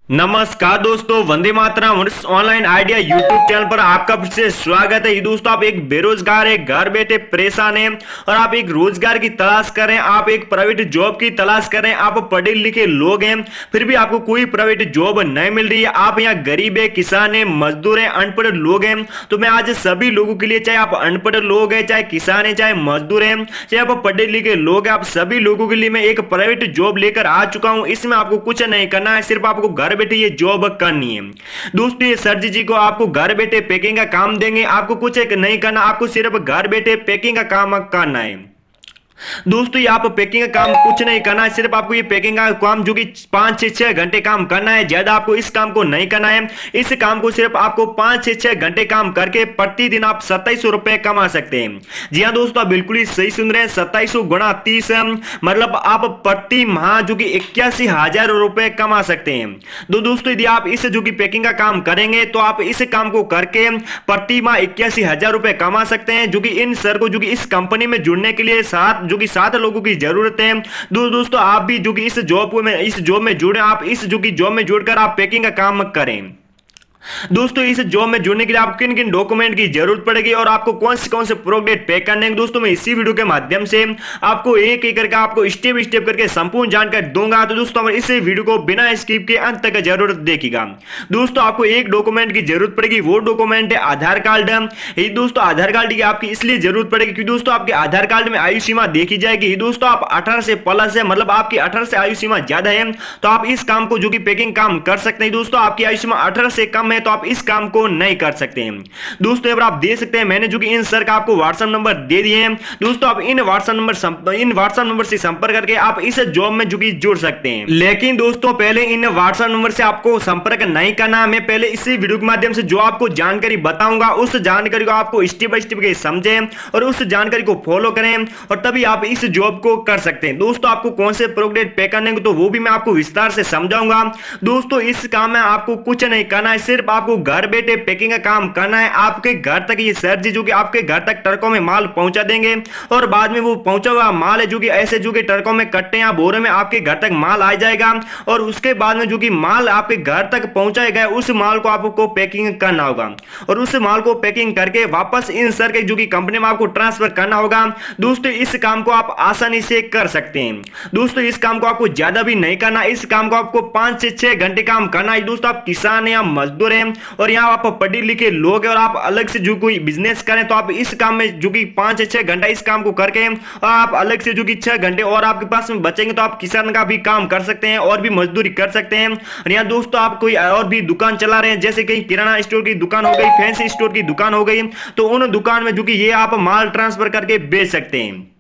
नमस्कार दोस्तों, Vande Mataram. Online idea YouTube channel पर आपका फिर से स्वागत है। ये दोस्तों, आप एक बेरोजगार है, घर बैठे परेशान हैं और आप एक रोजगार की तलाश कर रहे हैं, आप एक प्राइवेट जॉब की तलाश कर रहे हैं, आप पढ़े लिखे लोग हैं, फिर भी आपको कोई प्राइवेट जॉब नहीं मिल रही है। आप यहाँ गरीब है, किसान है, मजदूर है, अनपढ़ लोग हैं। तो मैं आज सभी लोगों के लिए, चाहे आप अनपढ़ लोग हैं, चाहे किसान है, चाहे मजदूर है, चाहे आप पढ़े लिखे लोग हैं, आप सभी लोगों के लिए मैं एक प्राइवेट जॉब लेकर आ चुका हूं। इसमें आपको कुछ नहीं करना है, सिर्फ आपको घर बैठे ये जॉब करनी है। दोस्तों, ये सर जी को आपको घर बैठे पैकिंग का काम देंगे। आपको कुछ नहीं करना, आपको सिर्फ घर बैठे पैकिंग का काम करना है। दोस्तों, ये आप पैकिंग का काम कुछ नहीं करना है, सिर्फ आपको ये पैकिंग का काम जो कि 5 से 6 घंटे काम करना है। ज्यादा आपको इस काम को नहीं करना है। इस काम को सिर्फ आपको 5 से 6 घंटे काम करके प्रतिदिन आप 2700 रुपए कमा सकते हैं। जी हाँ दोस्तों, आप बिल्कुल ही सही सुन रहे हैं। 2700 गुणा 30 मतलब आप प्रति माह जो कि 81,000 रुपए कमा सकते हैं। तो दोस्तों, यदि आप इस जो कि पैकिंग का काम करेंगे तो आप इस काम को करके प्रति माह 81,000 रुपए कमा सकते हैं। जो कि इन सर को जो कि इस कंपनी में जुड़ने के लिए जो कि 7 लोगों की जरूरत है। दोस्तों, आप भी जो कि इस जॉब में जुड़े, आप इस जो कि जॉब में जुड़कर आप पैकिंग का काम करें। दोस्तों, इस जॉब में जुड़ने के लिए आपको किन किन डॉक्यूमेंट की जरूरत पड़ेगी और आपको कौन से प्रोजेक्ट पे करने हैं, दोस्तों मैं इसी वीडियो के माध्यम से आपको एक एक करके आपको स्टेप स्टेप करके संपूर्ण जानकारी दूंगा। तो दोस्तों, इस वीडियो को बिना स्किप के अंत तक जरूरत देखिएगा। दोस्तों, आपको एक डॉक्यूमेंट की जरूरत पड़ेगी, वो डॉक्यूमेंट है आधार कार्ड। ये दोस्तों, आधार कार्ड की आपकी इसलिए जरूरत पड़ेगी क्योंकि दोस्तों आपके आधार कार्ड में आयु सीमा देखी जाएगी। दोस्तों, आप 18 से प्लस है, मतलब आपकी 18 से आयु सीमा ज्यादा है तो आप इस काम को जो कि पैकिंग काम कर सकते हैं। दोस्तों, आपकी आयु सीमा 18 से कम है तो आप इस काम को नहीं कर सकते हैं। दोस्तों, अब आप देख सकते हैं मैंने जो कि इन सर का आपको व्हाट्सएप नंबर दे दिए हैं। दोस्तों, आप इन व्हाट्सएप नंबर से संपर्क करके आप इस जॉब में जो कि जुड़ सकते हैं। लेकिन दोस्तों, पहले इन व्हाट्सएप नंबर से आपको संपर्क नहीं करना। मैं पहले इसी वीडियो के माध्यम से जो आपको जानकारी बताऊंगा उस जानकारी को आपको स्टेप बाय स्टेप के समझें और उस जानकारी को फॉलो करें और तभी आप इस जॉब को कर सकते हैं। दोस्तों, आपको कौन से प्रोजेक्ट पे करने तो वो भी मैं आपको विस्तार से समझाऊंगा। दोस्तों, इस काम में आपको कुछ नहीं करना है, सिर्फ आपको घर बैठे पैकिंग का काम करना है। आपके घर तक ये सर जी जो कि आपके घर तक ट्रकों में माल पहुंचा देंगे और बाद में वो पहुंचा हुआ माल है जो कि ऐसे जो कि ट्रकों में कट्टे या बोरे में आपके घर तक माल आ जाएगा और उसके बाद में जो कि माल आपके घर तक पहुंचाया गया उस माल को आपको पैकिंग करना होगा और उस माल को पैकिंग करके वापस इन सर के जो कि कंपनी में आपको ट्रांसफर करना होगा। दोस्तों, इस काम को आप आसानी से कर सकते हैं। दोस्तों, इस काम को आपको ज्यादा भी नहीं करना, इस काम को आपको 5 से 6 घंटे काम करना है। दोस्तों, आप किसान हैं या मजदूर हैं और यहाँ आप पढ़े लिखे लोग हैं और आप अलग से जो कोई बिजनेस करें तो आप इस काम में जो कि 5 से 6 घंटा इस काम को करके और आप अलग से जो कि 6 घंटे और आपके पास में बचेंगे तो आप किसान का भी काम कर सकते हैं और भी मजदूरी कर सकते हैं। और यहाँ दोस्तों, आप कोई और भी दुकान चला रहे हैं, जैसे कहीं किराना स्टोर की दुकान हो गई, फैंसी स्टोर की दुकान हो गई, तो उन दुकान में जो कि ये आप माल ट्रांसफर करके बेच सकते हैं।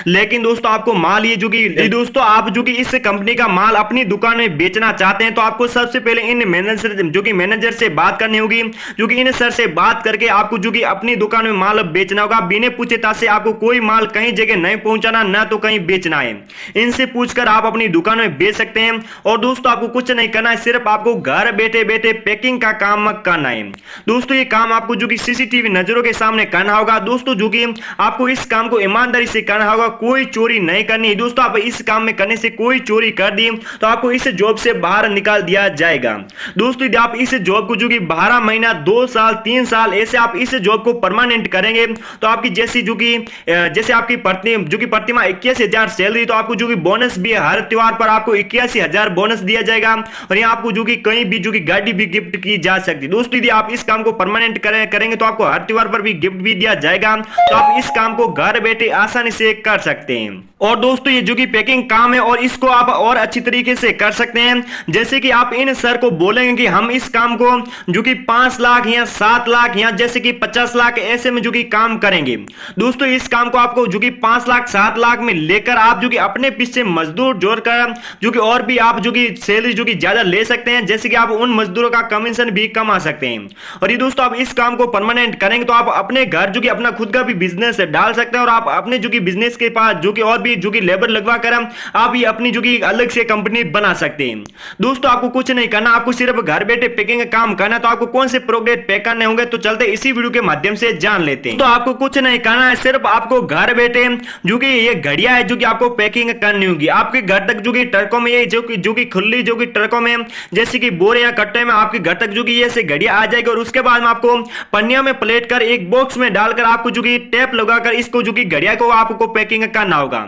लेकिन दोस्तों, आपको माल ये जो कि दोस्तों आप जो कि इस कंपनी का माल अपनी दुकान में बेचना चाहते हैं तो आपको सबसे पहले इन मैनेजर से बात करनी होगी। जो कि इन सर से बात करके आपको जो कि अपनी दुकान में माल बेचना होगा। बिना पूछताछ से आपको कोई माल कहीं जगह नहीं पहुंचाना, ना तो कहीं बेचना है। इनसे पूछकर आप अपनी दुकान में बेच सकते हैं। और दोस्तों, आपको कुछ नहीं करना है, सिर्फ आपको घर बैठे बैठे पैकिंग का काम करना है। दोस्तों, ये काम आपको जो कि सीसीटीवी नजरों के सामने करना होगा। दोस्तों, जो कि आपको इस काम को ईमानदारी से करना होगा, कोई चोरी नहीं करनी है। दोस्तों, आप इस काम में करने से कोई चोरी कर दी तो आपको इस जॉब से बाहर निकाल दिया जाएगा। दोस्तों, यदि आप इस जॉब को जो कि 12 महीना, 2 साल, 3 साल ऐसे आप इस जॉब को परमानेंट करेंगे तो आपकी जैसे आपकी प्रति माह 81,000 सैलरी, तो आपको जो कि बोनस भी है, हर त्योहार पर आपको 81,000 बोनस दिया जाएगा और यहाँ आपको जो कि कहीं भी जो कि गाड़ी भी गिफ्ट की जा सकती है। दोस्तों, यदि आप इस काम को परमानेंट करेंगे तो आपको हर त्योहार पर भी गिफ्ट भी दिया जाएगा। तो आप इस काम को घर बैठे आसानी से कर सकते हैं। और दोस्तों, ये जो कि पैकिंग काम है और इसको आप और अच्छी तरीके से कर सकते हैं। जैसे कि आप इन सर को बोलेंगे कि हम इस काम को जो कि 5 लाख या 7 लाख या जैसे कि 50 लाख ऐसे में जो कि काम करेंगे। दोस्तों, इस काम को आपको जो कि 5 लाख 7 लाख में लेकर आप जो कि अपने पीछे मजदूर जोड़कर जो कि और भी आप जो कि सैलरी जो कि ज्यादा ले सकते हैं। जैसे कि आप उन मजदूरों का कमीशन भी कमा सकते हैं। और ये दोस्तों, आप इस काम को परमानेंट करेंगे तो आप अपने घर जो कि अपना खुद का भी बिजनेस डाल सकते हैं और आप अपने जो कि बिजनेस बिजनेस के पास जो कि और भी जो कि लेबर लगवा कर आप ये अपनी जो कि अलग से कंपनी बना सकते हैं। दोस्तों आपको कुछ नहीं करना, आपको सिर्फ घर बैठे पैकिंग का काम करना है। तो आपको कौन से प्रोडक्ट पैक करने होंगे तो चलते इसी वीडियो के माध्यम से जान लेते हैं। तो आपको कुछ नहीं करना है, सिर्फ आपको घर बैठे जो कि ये घड़ियां है जो कि आपको पैकिंग करनी होगी आपके घर तक, जो कि ट्रकों में ये जो कि खुली जो कि ट्रकों में जैसे कि बोरे या कट्टे में आपके घर तक जो कि ये से घड़ियां आ जाएगी। और उसके बाद में आपको पन्नियों में प्लेट कर एक बॉक्स में डालकर आपको जो कि टेप लगाकर इसको जो कि घड़ियां को आपको पैकिंग करना होगा।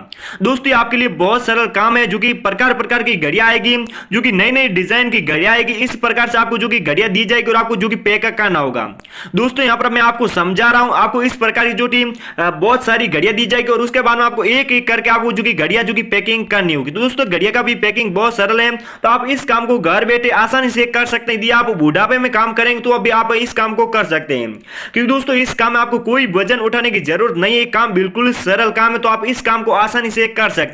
दोस्तों आपके लिए बहुत सरल काम है, जो कि प्रकार प्रकार की घड़ियां आएगी, जो कि नई नई डिजाइन की घड़ियां आएगी। इस प्रकार से आपको जो कि घड़ियां दी जाएगी और आपको जो कि पैक करना होगा। दोस्तों यहां पर मैं आपको समझा रहा हूं, आपको इस प्रकार की जो टीम बहुत सारी घड़ियां दी जाएगी और उसके बाद में आपको एक एक करके आपको जो कि घड़ियां जो कि पैकिंग करनी होगी। तो दोस्तों घड़ियां का भी पैकिंग बहुत सरल है, तो आप इस काम को घर बैठे आसानी से कर सकते हैं। यदि आप बुढ़ापे में काम करेंगे तो अभी आप इस काम को कर सकते हैं, क्योंकि दोस्तों इस काम में आपको कोई वजन उठाने की जरूरत नहीं है। काम बिल्कुल सरल काम है, तो आप इस काम को आसानी से कर सकते हैं।